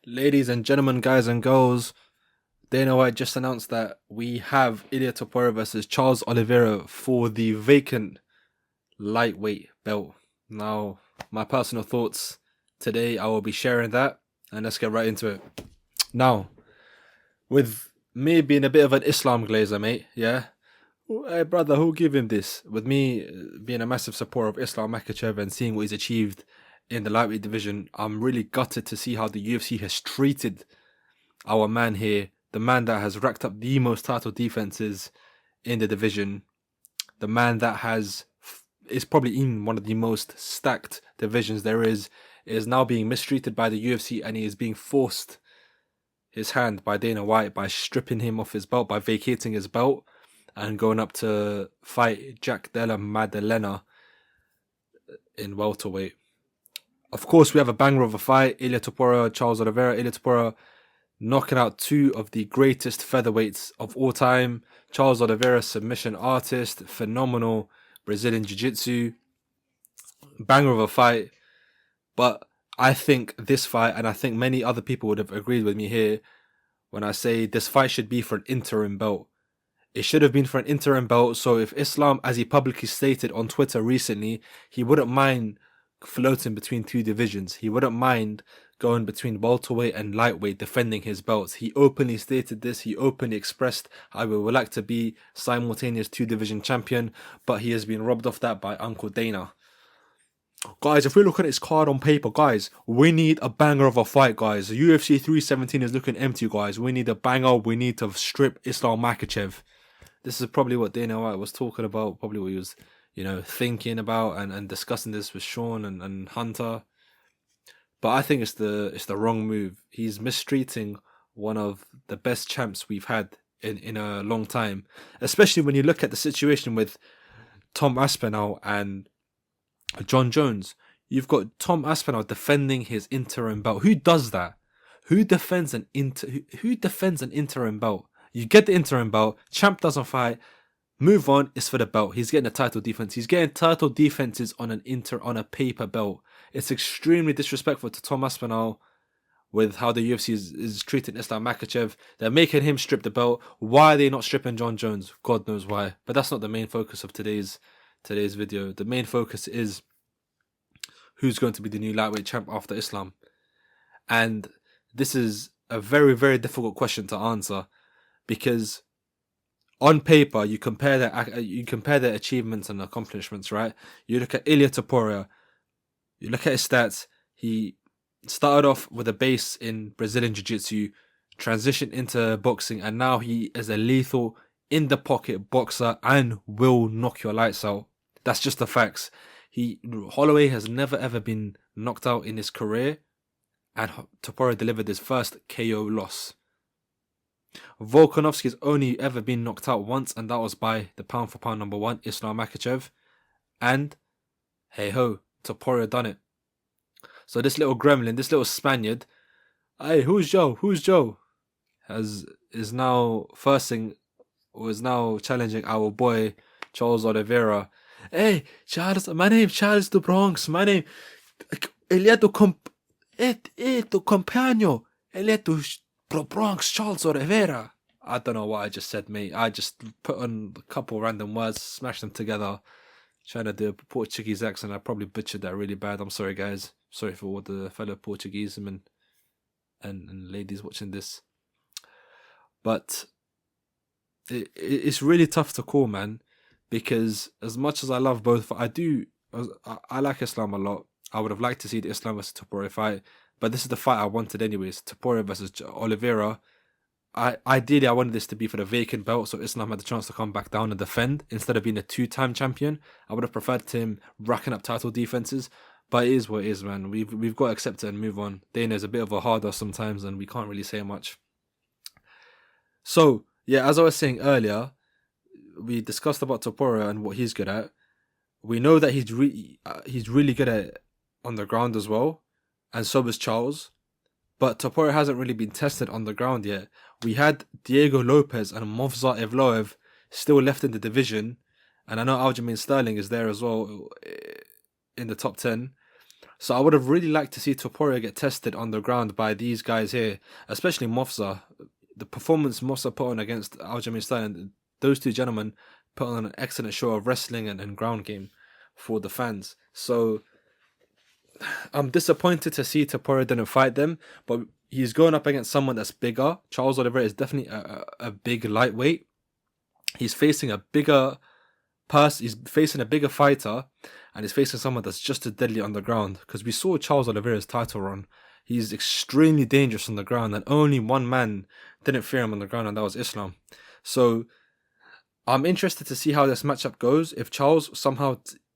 Ladies and gentlemen, guys and girls, Dana White just announced that we have Ilia Topuria versus Charles Oliveira for the vacant lightweight belt. Now, my personal thoughts today, I will be sharing that, and let's get right into it. Now, with me being a bit of an Islam glazer, mate, yeah? Hey, brother, who give him this? With me being a massive supporter of Islam Makhachev and seeing what he's achieved in the lightweight division, I'm really gutted to see how the UFC has treated our man here, the man that has racked up the most title defenses in the division, the man that is probably in one of the most stacked divisions there is now being mistreated by the UFC, and he is being forced his hand by Dana White by stripping him off his belt, by vacating his belt and going up to fight Jack Della Maddalena in welterweight. Of course, we have a banger of a fight. Ilia Topuria, Charles Oliveira. Ilia Topuria knocking out two of the greatest featherweights of all time. Charles Oliveira, submission artist, phenomenal Brazilian jiu-jitsu. Banger of a fight. But I think this fight, and I think many other people would have agreed with me here, when I say this fight should be for an interim belt. It should have been for an interim belt, so if Islam, as he publicly stated on Twitter recently, he wouldn't mind floating between two divisions. He wouldn't mind going between welterweight and lightweight, defending his belts. He openly stated this. He openly expressed I would like to be simultaneous two-division champion, but he has been robbed of that by Uncle Dana. Guys, if we look at his card on paper, guys, we need a banger of a fight, guys. The UFC 317 is looking empty, guys. We need a banger. We need to strip Islam Makhachev. This is probably what Dana White was talking about, probably what he was, thinking about and discussing this with Sean and Hunter. But I think it's the wrong move. He's mistreating one of the best champs we've had in a long time. Especially when you look at the situation with Tom Aspinall and John Jones. You've got Tom Aspinall defending his interim belt. Who does that? Who defends an interim belt? You get the interim belt, champ doesn't fight, move on, it's for the belt. He's getting a title defense. He's getting title defenses on a paper belt. It's extremely disrespectful to Tom Aspinall with how the UFC is treating Islam Makhachev. They're making him strip the belt. Why are they not stripping John Jones? God knows why. But that's not the main focus of today's video. The main focus is who's going to be the new lightweight champ after Islam. And this is a very, very difficult question to answer. Because on paper, you compare their achievements and accomplishments, right? You look at Ilia Topuria, you look at his stats. He started off with a base in Brazilian Jiu-Jitsu, transitioned into boxing, and now he is a lethal in the pocket boxer and will knock your lights out. That's just the facts. Holloway has never ever been knocked out in his career, and Topuria delivered his first KO loss. Volkanovski's only ever been knocked out once, and that was by the pound for pound number one, Islam Makhachev. And hey ho, Topuria done it. So this little gremlin, this little Spaniard, hey, who's Joe? Is now challenging our boy Charles Oliveira. Hey, Charles, my name Charles the Bronx. My name Ilia to compagno. Ilia to Bronx, Charles Oliveira. I don't know what I just said, mate. I just put on a couple random words, smashed them together, trying to do a Portuguese accent. I probably butchered that really bad. I'm sorry, guys. Sorry for all the fellow Portuguese men and ladies watching this. But it's really tough to call, man, because as much as I love both, I like Islam a lot. I would have liked to see the Islam versus Topuria fight. But this is the fight I wanted anyways. Topuria versus Oliveira. Ideally, I wanted this to be for the vacant belt, so Islam had the chance to come back down and defend instead of being a two-time champion. I would have preferred him racking up title defenses, but it is what it is, man. We've got to accept it and move on. Dana's a bit of a harder sometimes, and we can't really say much. So yeah, as I was saying earlier, we discussed about Topuria and what he's good at. We know that he's really good at on the ground as well. And so is Charles. But Topuria hasn't really been tested on the ground yet. We had Diego Lopez and Movsar Evloev still left in the division. And I know Aljamain Sterling is there as well in the top 10. So I would have really liked to see Topuria get tested on the ground by these guys here, especially Mofsa. The performance Mofsa put on against Aljamain Sterling, those two gentlemen put on an excellent show of wrestling and ground game for the fans. So I'm disappointed to see Topuria didn't fight them, but he's going up against someone that's bigger. Charles Oliveira is definitely a big lightweight. He's facing a bigger he's facing a bigger fighter, and he's facing someone that's just as deadly on the ground. Because we saw Charles Oliveira's title run. He's extremely dangerous on the ground, and only one man didn't fear him on the ground, and that was Islam. So I'm interested to see how this matchup goes. If Charles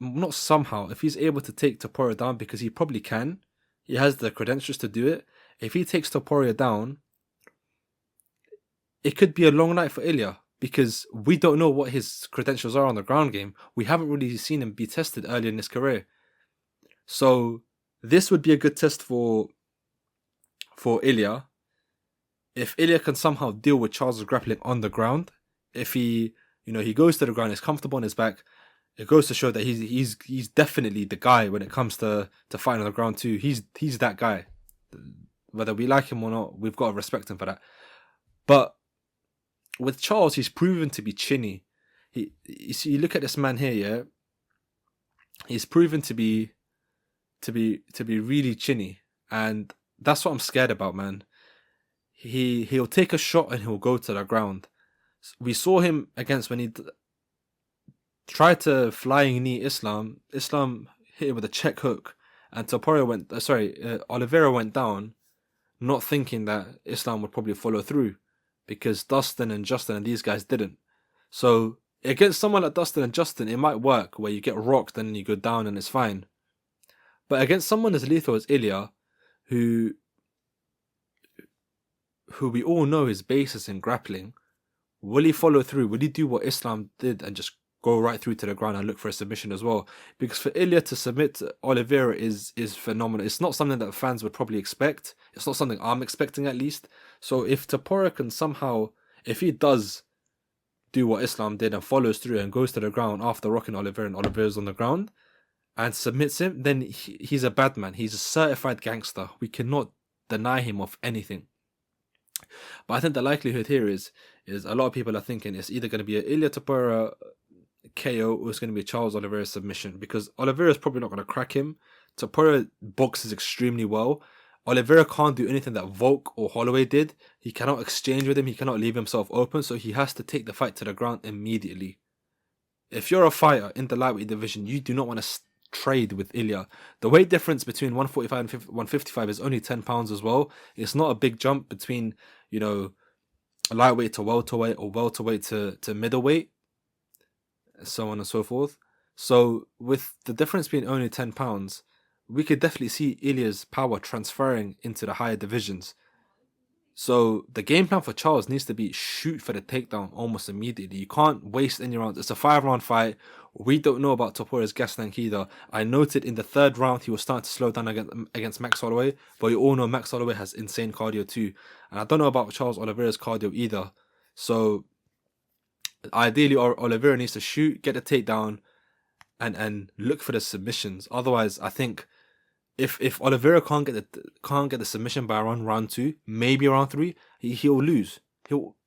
if he's able to take Topuria down, because he probably can, he has the credentials to do it. If he takes Topuria down, it could be a long night for Ilia, because we don't know what his credentials are on the ground game. We haven't really seen him be tested early in his career. So this would be a good test for Ilia. If Ilia can somehow deal with Charles' grappling on the ground, if he goes to the ground, he's comfortable on his back, it goes to show that he's definitely the guy when it comes to fighting on the ground too. He's that guy. Whether we like him or not, we've got to respect him for that. But with Charles, he's proven to be chinny. You look at this man here, yeah. He's proven to be really chinny, and that's what I'm scared about, man. He'll take a shot and he'll go to the ground. We saw him against when he tried to flying knee Islam. Islam hit him with a check hook, and Oliveira went down, not thinking that Islam would probably follow through, because Dustin and Justin and these guys didn't. So against someone like Dustin and Justin, it might work where you get rocked and you go down and it's fine. But against someone as lethal as Ilia, who we all know his basis in grappling, will he follow through? Will he do what Islam did and just go right through to the ground and look for a submission as well? Because for Ilia to submit Oliveira is phenomenal. It's not something that fans would probably expect. It's not something I'm expecting, at least. So if Topuria can somehow, if he does do what Islam did and follows through and goes to the ground after rocking Oliveira and Oliveira's on the ground and submits him, then he's a bad man. He's a certified gangster. We cannot deny him of anything. But I think the likelihood here is a lot of people are thinking it's either going to be an Ilia Topuria KO or it's going to be a Charles Oliveira submission, because Oliveira is probably not going to crack him. Topuria boxes extremely well. Oliveira can't do anything that Volk or Holloway did. He cannot exchange with him. He cannot leave himself open, so he has to take the fight to the ground immediately. If you're a fighter in the lightweight division, you do not want to trade with Ilia. The weight difference between 145 and 155 is only 10 pounds as well. It's not a big jump between, lightweight to welterweight or welterweight to middleweight, so on and so forth. So with the difference being only 10 pounds, we could definitely see Ilia's power transferring into the higher divisions. So the game plan for Charles needs to be shoot for the takedown almost immediately. You can't waste any rounds. It's a 5-round fight. We don't know about Topuria's gas tank either. I noted in the 3rd round he was starting to slow down against Max Holloway, but you all know Max Holloway has insane cardio too. And I don't know about Charles Oliveira's cardio either. So ideally, Oliveira needs to shoot, get the takedown, and look for the submissions. Otherwise, I think if Oliveira can't get the submission by around round 2, maybe round 3, he'll lose.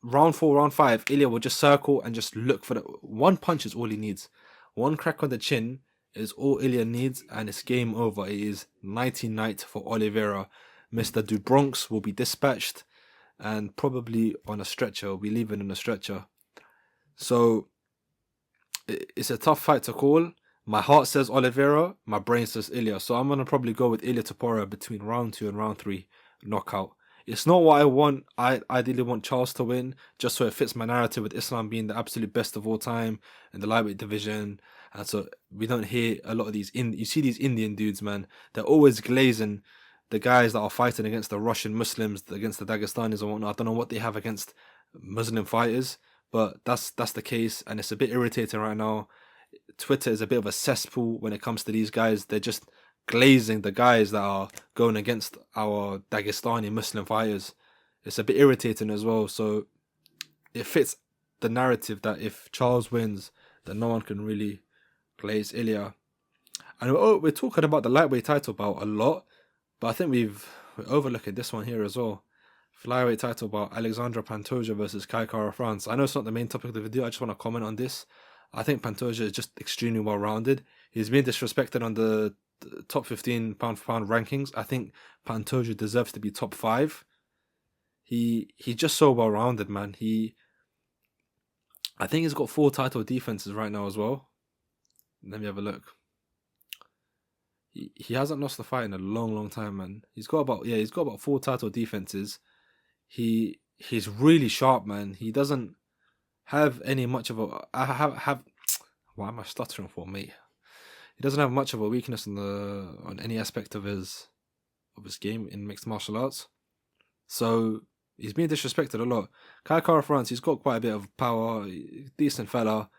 Round 4, round 5, Ilia will just circle and just look for the one punch is all he needs. One crack on the chin is all Ilia needs, and it's game over. It is nighty night for Oliveira. Mr. Dubronx will be dispatched and probably on a stretcher. Will be leaving on a stretcher. So it's a tough fight to call. My heart says Oliveira, my brain says Ilia. So I'm going to probably go with Ilia Topuria between round 2 and round 3 knockout. It's not what I want. I ideally want Charles to win, just so it fits my narrative with Islam being the absolute best of all time in the lightweight division. And so we don't hear a lot of these. You see these Indian dudes, man. They're always glazing the guys that are fighting against the Russian Muslims, against the Dagestanis and whatnot. I don't know what they have against Muslim fighters, but that's the case, and it's a bit irritating right now. Twitter is a bit of a cesspool when it comes to these guys. They're just glazing the guys that are going against our Dagestani Muslim fighters. It's a bit irritating as well. So it fits the narrative that if Charles wins, then no one can really glaze Ilia. And we're talking about the lightweight title bout a lot, but I think we're overlooking this one here as well. Flyweight title bout, Alexandre Pantoja versus Kai Kara France. I know it's not the main topic of the video. I just want to comment on this. I think Pantoja is just extremely well rounded. He's been disrespected on the top 15 pound for pound rankings. I think Pantoja deserves to be top 5. He's just so well rounded, man. I think he's got 4 title defenses right now as well. Let me have a look. He hasn't lost the fight in a long time, man. He's got about 4 title defenses. He's really sharp, man. He doesn't have any much of a why am I stuttering for, mate? He doesn't have much of a weakness on any aspect of his game in mixed martial arts. So he's being disrespected a lot. Kai Kara France, he's got quite a bit of power, decent fella,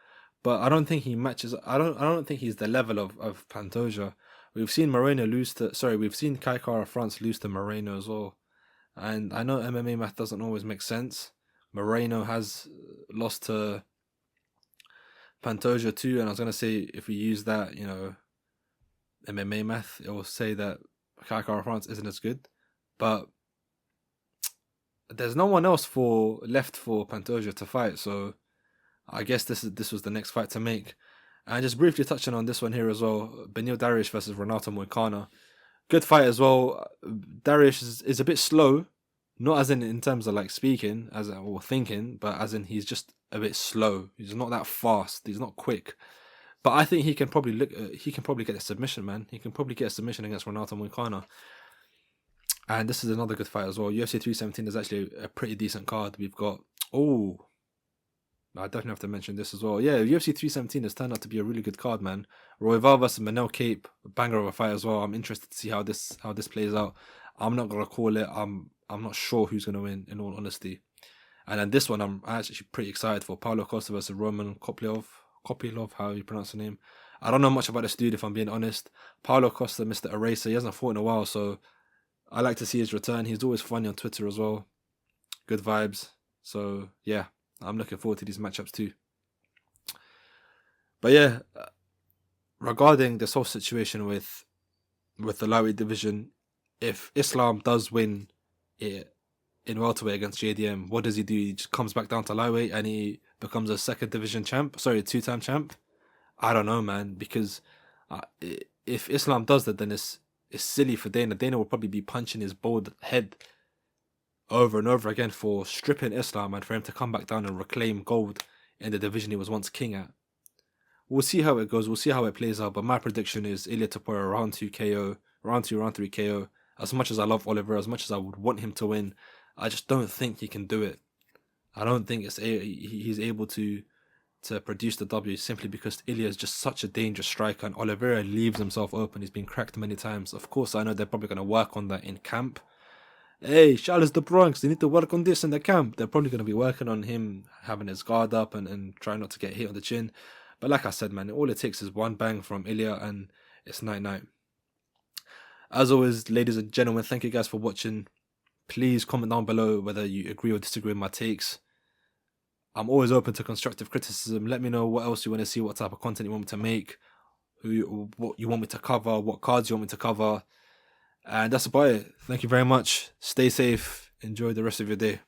but I don't think he matches. I don't think he's the level of Pantoja. We've seen Kai Kara France lose to Moreno as well. And I know MMA math doesn't always make sense. Moreno has lost to Pantoja too, and I was going to say, if we use that, MMA math, it will say that Kai Kara France isn't as good. But there's no one else left for Pantoja to fight, so I guess this was the next fight to make. And just briefly touching on this one here as well, Beneil Dariush versus Renato Moicano. Good fight as well. Dariush is a bit slow, not as in terms of like speaking or thinking, but as in he's just a bit slow. He's not that fast. He's not quick. But I think he can probably get a submission, man. He can probably get a submission against Renato Moicano. And this is another good fight as well. UFC 317 is actually a pretty decent card. We've got I definitely have to mention this as well. Yeah, UFC 317 has turned out to be a really good card, man. Royval versus Manel Cape, a banger of a fight as well. I'm interested to see how this plays out. I'm not gonna call it. I'm not sure who's gonna win, in all honesty. And then this one, I'm actually pretty excited for. Paulo Costa versus Roman Kopylov, how you pronounce the name. I don't know much about this dude, if I'm being honest. Paulo Costa, Mr. Eraser, he hasn't fought in a while, so I like to see his return. He's always funny on Twitter as well. Good vibes. So yeah, I'm looking forward to these matchups too. But yeah, regarding this whole situation with the lightweight division, if Islam does win it in welterweight against JDM, what does he do? He just comes back down to lightweight and he becomes a 2-time champ? I don't know, man, because if Islam does that, then it's silly for Dana. Dana will probably be punching his bald head over and over again for stripping Islam and for him to come back down and reclaim gold in the division he was once king at. We'll see how it goes. We'll see how it plays out. But my prediction is Ilia Topuria round 2 KO, round 3 KO. As much as I love Oliveira, as much as I would want him to win, I just don't think he can do it. I don't think he's able to produce the W simply because Ilia is just such a dangerous striker and Oliveira leaves himself open. He's been cracked many times. Of course, I know they're probably going to work on that in camp. Hey, Charles the Bronx, they need to work on this in the camp. They're probably going to be working on him having his guard up and trying not to get hit on the chin. But like I said, man, all it takes is one bang from Ilia and it's night-night. As always, ladies and gentlemen, thank you guys for watching. Please comment down below whether you agree or disagree with my takes. I'm always open to constructive criticism. Let me know what else you want to see, what type of content you want me to make, what you want me to cover, what cards you want me to cover. And that's about it. Thank you very much. Stay safe. Enjoy the rest of your day.